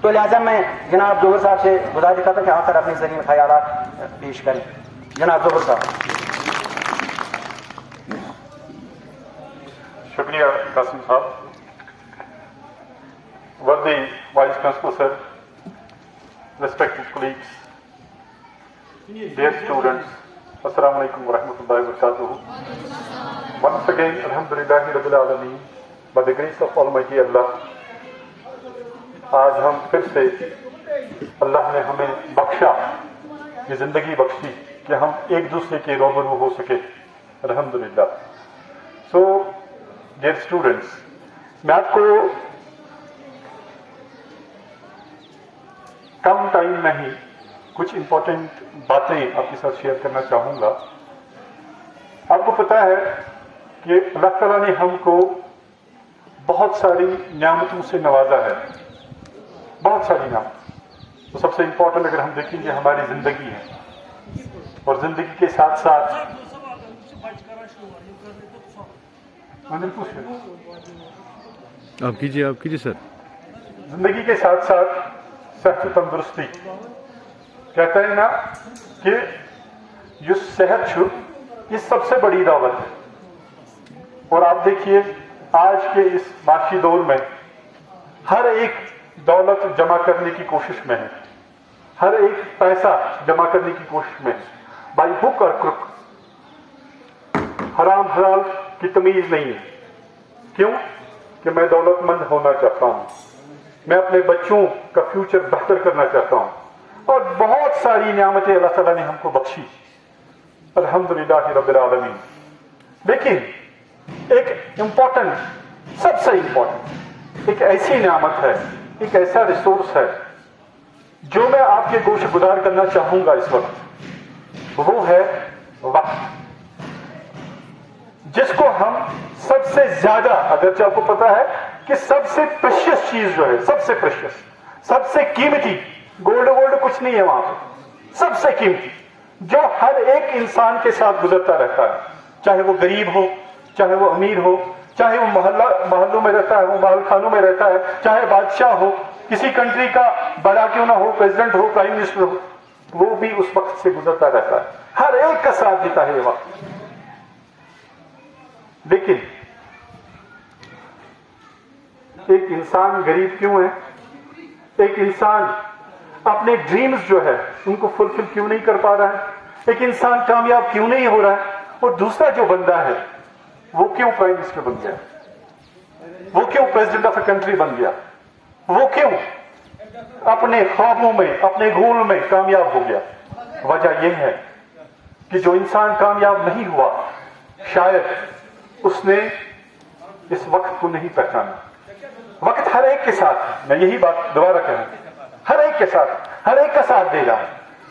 تو لہٰذا میں جناب ظہور صاحب سے گزارش کرتا کہ آ کر اپنے ذریعے خیالات پیش کریں. جناب ظہور صاحب. شکریہ قاسم صاحب. وردی vice principal sir, respected colleagues, dear students, Assalamu alaikum wa rahmatullahi wa barakatuh. Once again, Alhamdulillahi Rabbil Alameen, by the grace of Almighty Allah, آج ہم پھر سے اللہ نے ہمیں بخشا, یہ زندگی بخشی کہ ہم ایک دوسرے کے روبرو ہو سکے. الحمدللہ. سو ڈیئر اسٹوڈنٹس, میں آپ کو کم ٹائم میں ہی کچھ امپورٹنٹ باتیں آپ کے ساتھ شیئر کرنا چاہوں گا. آپ کو پتا ہے کہ اللہ تعالیٰ نے ہم کو بہت ساری نعمتوں سے نوازا ہے, بہت ساری نعمت. تو سب سے امپورٹنٹ اگر ہم دیکھیں گے ہماری زندگی ہے, اور زندگی کے ساتھ ساتھ آپ کیجیے سر. زندگی کے ساتھ ساتھ صحت و تندرستی. کہتا ہے نا کہ یہ صحت چھو یہ سب سے بڑی دولت ہے. اور آپ دیکھیے آج کے اس معاشی دور میں ہر ایک دولت جمع کرنے کی کوشش میں ہے, ہر ایک پیسہ جمع کرنے کی کوشش میں ہے, بائی ہک اور کرک. حرام حلال کی تمیز نہیں ہے. کیوں؟ کہ میں دولت مند ہونا چاہتا ہوں, میں اپنے بچوں کا فیوچر بہتر کرنا چاہتا ہوں, اور بہت ساری نعمتیں اللہ تعالیٰ نے ہم کو بخشی. الحمدللہ رب العالمین. لیکن ایک امپورٹنٹ, سب سے امپورٹنٹ ایک ایسی نعمت ہے, ایک ایسا ریسورس ہے جو میں آپ کے گوش گزار کرنا چاہوں گا اس وقت. وہ ہے وقت, جس کو ہم سب سے زیادہ, اگرچہ آپ کو پتا ہے کہ سب سے پریشیس چیز جو ہے, سب سے پریشیس, سب سے قیمتی, گولڈ کچھ نہیں ہے وہاں پہ, سب سے قیمتی جو ہر ایک انسان کے ساتھ گزرتا رہتا ہے, چاہے وہ غریب ہو, چاہے وہ امیر ہو, چاہے وہ محلوں میں رہتا ہے, وہ محل خانوں میں رہتا ہے, چاہے بادشاہ ہو, کسی کنٹری کا بڑا کیوں نہ ہو, پریزیڈنٹ ہو, پرائم منسٹر ہو, وہ بھی اس وقت سے گزرتا رہتا ہے. ہر ایک کا ساتھ دیتا ہے یہ وقت. لیکن ایک انسان غریب کیوں ہے, ایک انسان اپنے ڈریمز جو ہے ان کو فلفل کیوں نہیں کر پا رہا ہے, ایک انسان کامیاب کیوں نہیں ہو رہا ہے, اور دوسرا جو بندہ ہے وہ کیوں پرائم منسٹر بن گیا, وہ کیوں پریزیڈنٹ آف اے کنٹری بن گیا, وہ کیوں اپنے خوابوں میں, اپنے گول میں کامیاب ہو گیا. وجہ یہ ہے کہ جو انسان کامیاب نہیں ہوا شاید اس نے اس وقت کو نہیں پہچانا. وقت ہر ایک کے ساتھ, میں یہی بات دوبارہ کہوں, ہر ایک کے ساتھ, ہر ایک کا ساتھ دے گا.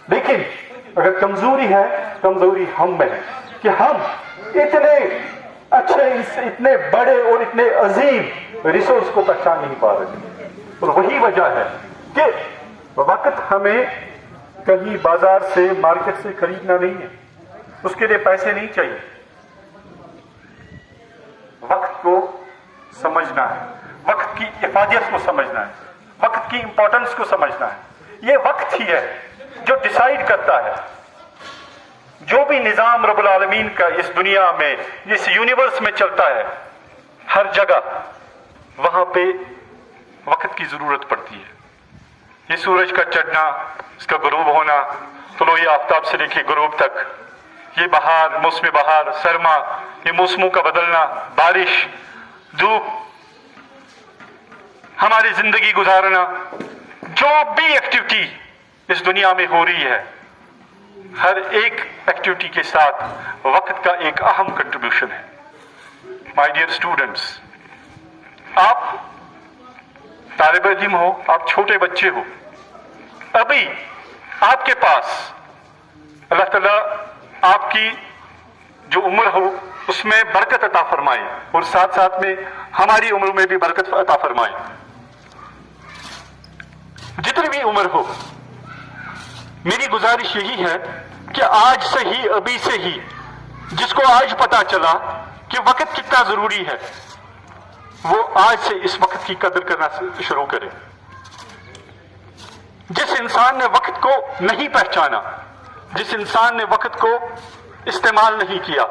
لیکن اگر کمزوری ہے, کمزوری ہم میں ہے کہ ہم اتنے اچھے, اتنے بڑے اور اتنے عظیم ریسورس کو پہچان نہیں پا رہے. اور وہی وجہ ہے کہ وقت ہمیں کہیں بازار سے, مارکیٹ سے خریدنا نہیں ہے, اس کے لیے پیسے نہیں چاہیے. وقت کو سمجھنا ہے, وقت کی افادیت کو سمجھنا ہے, وقت کی امپورٹنس کو سمجھنا ہے. یہ وقت ہی ہے جو ڈیسائیڈ کرتا ہے. جو بھی نظام رب العالمین کا اس دنیا میں, اس یونیورس میں چلتا ہے, ہر جگہ وہاں پہ وقت کی ضرورت پڑتی ہے. یہ سورج کا چڑھنا, اس کا غروب ہونا, طلوع آفتاب سے لے کے غروب تک, یہ بہار, موسم بہار, سرما, یہ موسموں کا بدلنا, بارش, دھوپ, ہماری زندگی گزارنا, جو بھی ایکٹیویٹی اس دنیا میں ہو رہی ہے, ہر ایک ایکٹیویٹی کے ساتھ وقت کا ایک اہم کنٹریبیوشن ہے. مائی ڈیئر اسٹوڈنٹس, آپ طالب علم ہو, آپ چھوٹے بچے ہو, ابھی آپ کے پاس اللہ تعالیٰ آپ کی جو عمر ہو اس میں برکت عطا فرمائے, اور ساتھ ساتھ میں ہماری عمر میں بھی برکت عطا فرمائے. جتنی بھی عمر ہو, میری گزارش یہی ہے کہ آج سے ہی, ابھی سے ہی, جس کو آج پتا چلا کہ وقت کتنا ضروری ہے, وہ آج سے اس وقت کی قدر کرنا شروع کرے. جس انسان نے وقت کو نہیں پہچانا، جس انسان نے وقت کو استعمال نہیں کیا،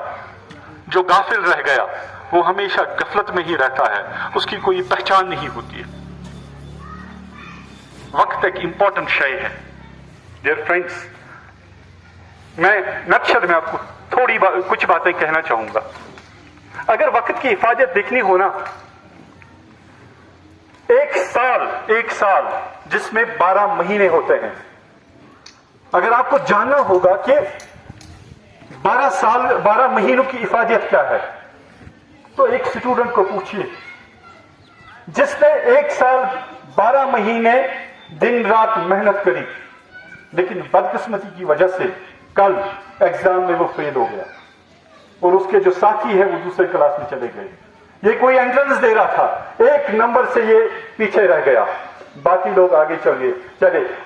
جو غافل رہ گیا، وہ ہمیشہ غفلت میں ہی رہتا ہے، اس کی کوئی پہچان نہیں ہوتی ہے۔ وقت ایک امپورٹنٹ شے ہے۔ ڈیئر فرینڈس، میں نقشد میں آپ کو کچھ باتیں کہنا چاہوں گا۔ اگر وقت کی حفاظت دیکھنی ہونا، ایک سال جس میں 12 مہینے ہوتے ہیں، اگر آپ کو جاننا ہوگا کہ 12 مہینوں کی حفاظت کیا ہے، تو ایک اسٹوڈنٹ کو پوچھیے جس نے 1 سال 12 مہینے دن رات محنت کری، لیکن بدقسمتی کی وجہ سے کل ایگزام میں وہ فیل ہو گیا اور اس کے جو ساتھی ہیں وہ دوسرے کلاس میں چلے گئے۔ یہ کوئی انٹرنس دے رہا تھا، 1 نمبر سے یہ پیچھے رہ گیا، باقی لوگ آگے چلے۔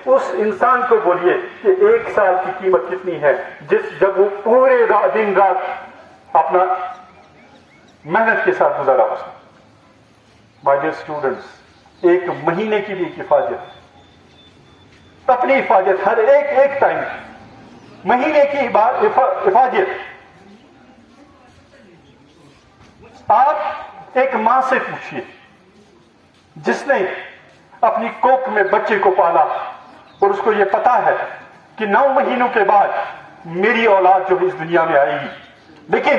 اس انسان کو بولیے کہ 1 سال کی قیمت کتنی ہے، جب وہ پورے دن رات اپنا محنت کے ساتھ گزارا اس نے۔ مائی ڈیئر اسٹوڈنٹس، 1 مہینے کی بھی حفاظت، اپنی حفاظت ہر ایک ٹائم، مہینے کی حفاظت۔ آپ ایک ماں سے پوچھیے جس نے اپنی کوکھ میں بچے کو پالا اور اس کو یہ پتا ہے کہ 9 مہینوں کے بعد میری اولاد جو اس دنیا میں آئے گی، لیکن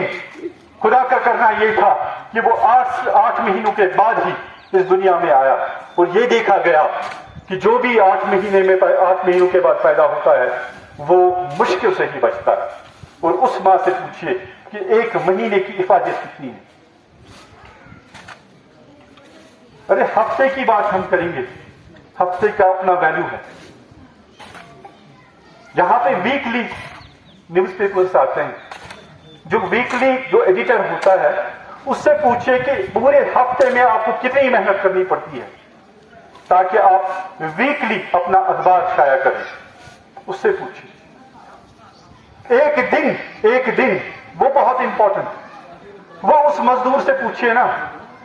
خدا کا کرنا یہ تھا کہ وہ 8 مہینوں کے بعد ہی اس دنیا میں آیا، اور یہ دیکھا گیا کہ جو بھی 8 مہینوں کے بعد پیدا ہوتا ہے وہ مشکل سے ہی بچتا ہے۔ اور اس ماں سے پوچھیے کہ 1 مہینے کی حفاظت کتنی ہے۔ ارے ہفتے کی بات ہم کریں گے، ہفتے کا اپنا ویلیو ہے۔ یہاں پہ ویکلی نیوز پیپرز آتے ہیں، جو ایڈیٹر ہوتا ہے اس سے پوچھے کہ پورے ہفتے میں آپ کو کتنی محنت کرنی پڑتی ہے تاکہ آپ ویکلی اپنا اخبار شائع کریں، اس سے پوچھیے۔ ایک دن وہ بہت امپورٹنٹ، وہ اس مزدور سے پوچھئے نا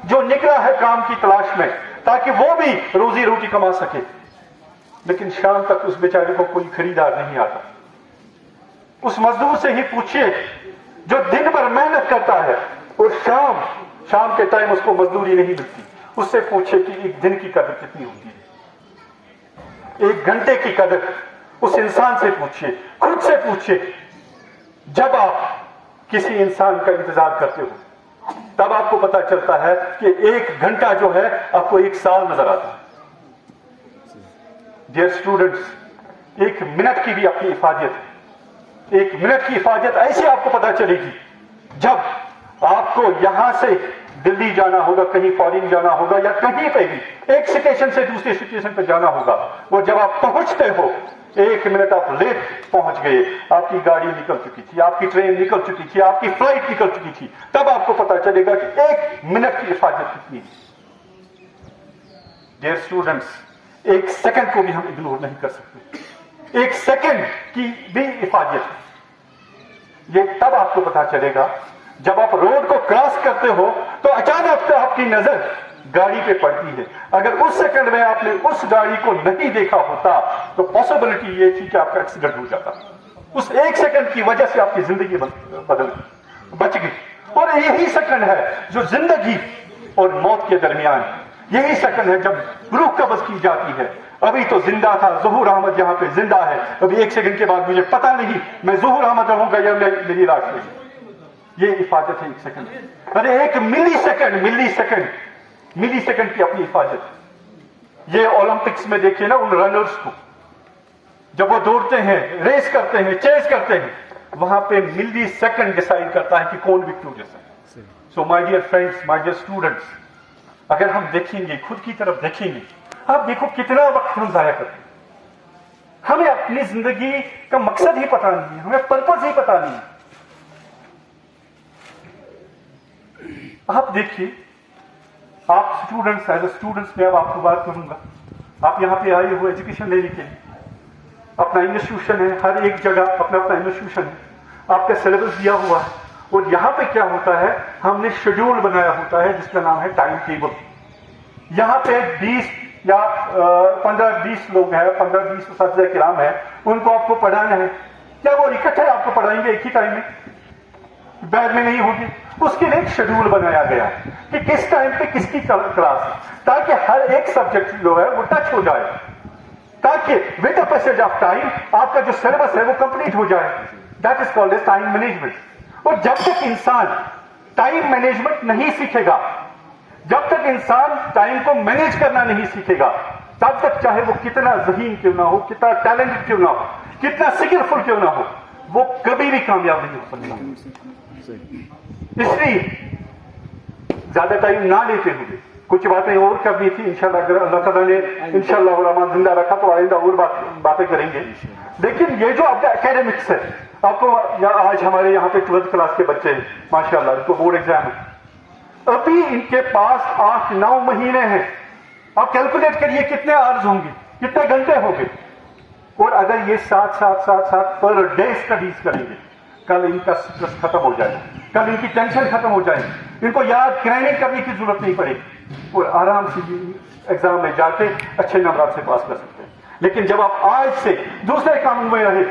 جو نکلا ہے کام کی تلاش میں تاکہ وہ بھی روزی روٹی کما سکے، لیکن شام تک اس بیچارے کو کوئی خریدار نہیں آتا۔ اس مزدور سے ہی پوچھئے جو دن بھر محنت کرتا ہے اور شام کے ٹائم اس کو مزدوری نہیں ملتی، اس سے پوچھئے کہ 1 دن کی قدر کتنی ہوتی ہے، 1 گھنٹے کی قدر اس انسان سے پوچھئے، خود سے پوچھئے۔ جب آپ کسی انسان کا انتظار کرتے ہو تب آپ کو پتا چلتا ہے کہ 1 گھنٹہ جو ہے آپ کو 1 سال نظر آتا ہے۔ ڈیئر اسٹوڈنٹس، 1 منٹ کی بھی اپنی حفاظت ہے۔ 1 منٹ کی حفاظت ایسے آپ کو پتا چلے گی جب آپ کو یہاں سے دلی جانا ہوگا، کہیں فارن جانا ہوگا، یا کہیں پہ بھی ایک اسٹیشن سے دوسرے اسٹیشن پہ جانا ہوگا، وہ جب آپ پہنچتے ہو 1 منٹ آپ لیٹ پہنچ گئے، آپ کی گاڑی نکل چکی تھی، آپ کی ٹرین نکل چکی تھی، آپ کی فلائٹ نکل چکی تھی، تب آپ کو پتا چلے گا کہ 1 منٹ کی حفاظت کتنی ہے۔ ڈیئر اسٹوڈنٹس، 1 سیکنڈ کو بھی ہم اگنور نہیں کر سکتے، 1 سیکنڈ کی بھی حفاظت۔ یہ تب آپ کو پتا چلے گا جب آپ روڈ کو کراس کرتے ہو تو اچانک آپ کی نظر گاڑی پہ پڑتی ہے۔ اگر اس سیکنڈ میں آپ نے اس گاڑی کو نہیں دیکھا ہوتا تو پاسبلٹی یہ تھی کہ آپ کا ایکسیڈنٹ ہو جاتا۔ اس 1 سیکنڈ کی وجہ سے آپ کی زندگی بچ گئی، اور یہی سیکنڈ ہے جو زندگی اور موت کے درمیان، یہی سیکنڈ ہے جب روح قبض کی جاتی ہے۔ ابھی تو زندہ تھا، ظہور احمد یہاں پہ زندہ ہے، ابھی 1 سیکنڈ کے بعد مجھے پتا نہیں میں ظہور احمد رہوں گا یا میری لاش رہے گی۔ یہ حفاظت ہے 1 سیکنڈ۔ ارے 1 ملی سیکنڈ کی اپنی حفاظت۔ یہ اولمپکس میں دیکھیں نا ان رنرز کو، جب وہ دوڑتے ہیں، ریس کرتے ہیں، چیز کرتے ہیں، وہاں پہ ملی سیکنڈ ڈیسائیڈ کرتا ہے کہ کون وکٹوریس ہے۔ So my dear friends, my dear students, اگر ہم دیکھیں گے، خود کی طرف دیکھیں گے، آپ دیکھو کتنا وقت ہم ضائع کرتے ہیں۔ ہمیں اپنی زندگی کا مقصد ہی پتا نہیں ہے، ہمیں پرپز ہی پتا نہیں ہے۔ آپ دیکھیے، آپ اسٹوڈنٹس، ایز اے اسٹوڈنٹس میں اب آپ کو بات کروں گا، آپ یہاں پہ آئے ہوئے ایجوکیشن لینے کے لیے، اپنا انسٹیٹیوشن ہے، ہر ایک جگہ اپنا انسٹیٹیوشن ہے، آپ کا سلیبس دیا ہوا ہے، اور یہاں پہ کیا ہوتا ہے، ہم نے شیڈول بنایا ہوتا ہے جس کا نام ہے ٹائم ٹیبل۔ یہاں پہ یا 15-20 لوگ ہیں, 15-20 اساتذہ کرام ہیں, ان کو آپ کو پڑھانا ہے, کیا وہ اکٹھے آپ کو پڑھائیں گے ایک ہی ٹائم میں؟ بیچ میں نہیں ہوگی. اس کے لیے ایک شیڈول بنایا گیا ہے کہ کس ٹائم پہ کس کی کلاس ہے, تاکہ ہر ایک سبجیکٹ جو ہے وہ ٹچ ہو جائے, تاکہ with the passage of time آپ کا جو سلیبس ہے وہ کمپلیٹ ہو جائے. That is called as time management. اور جب تک انسان ٹائم مینجمنٹ نہیں سیکھے گا, جب تک انسان ٹائم کو مینج کرنا نہیں سیکھے گا, تب تک چاہے وہ کتنا ذہین کیوں نہ ہو, کتنا ٹیلنٹڈ کیوں نہ ہو, کتنا سکلفل کیوں نہ ہو, وہ کبھی بھی کامیاب نہیں ہو سکتا. اس لیے زیادہ ٹائم نہ لیتے ہوئے کچھ باتیں اور کرنی تھی. انشاءاللہ اگر اللہ تعالیٰ نے انشاءاللہ الرحمن زندہ رکھا تو آئندہ اور باتیں کریں گے. لیکن یہ جو آپ کا اکیڈمکس ہے, آپ کو آج ہمارے یہاں پہ 12th کلاس کے بچے ہیں ماشاءاللہ, ان کو بورڈ ایگزام ہے, ابھی ان کے پاس 8-9 مہینے ہیں. آپ کیلکولیٹ کریے کتنے آورز ہوں گے, کتنے گھنٹے ہوں گے. اور اگر یہ ساتھ پر ڈے اسٹڈیز کریں گے, کل ان کا سٹریس ختم ہو جائے, کل ان کی ٹینشن ختم ہو جائے, ان کو یاد کرنے کرنے کی ضرورت نہیں پڑے گی, اور آرام سے ایگزام میں جا کے اچھے نمبرات سے پاس کر سکتے ہیں. لیکن جب آپ آج سے دوسرے کاموں میں رہے,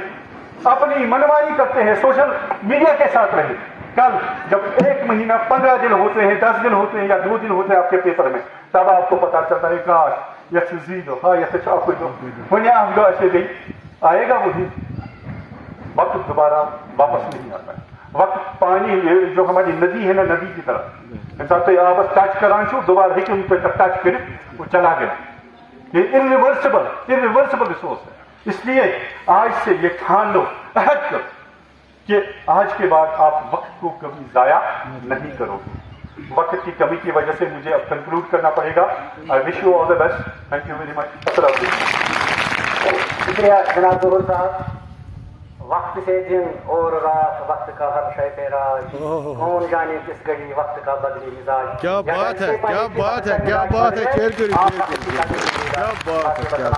اپنی منمانی کرتے ہیں, سوشل میڈیا کے ساتھ رہے, کل جب 1 مہینہ 15 دن ہوتے ہیں, 10 دن ہوتے ہیں یا 2 دن ہوتے ہیں آپ کے پیپر میں, تب آپ کو پتا چلتا ہے کاش ایسے گئی, آئے گا وہ دن. وقت دوبارہ واپس نہیں آتا ہے. وقت پانی جو ہماری ندی ہے نا, ندی کی طرح انسان تو آپ بس ٹچ کران چھو, دوبارہ ہی پہ ٹچ کرے وہ چلا گیا. یہ irreversible ریسورس ہے. اس لیے آج سے یہ ٹھان لو, عہد کرو کہ آج کے بعد آپ وقت کو کبھی ضائع نہیں کرو گے. وقت کی کمی کی وجہ سے مجھے اب کنکلوڈ کرنا پڑے گا. I wish you all the best. Thank you very much. السلام علیکم. شکریہ جناب ظہور صاحب. وقت سے دن اور رات, وقت کا ہر شے پہ راج, کون جانے کس گھڑی وقت کا بدلی مزاج. کیا بات ہے, کیا بات ہے, کیا بات ہے, شیئر کریے, کیا بات ہے, کیا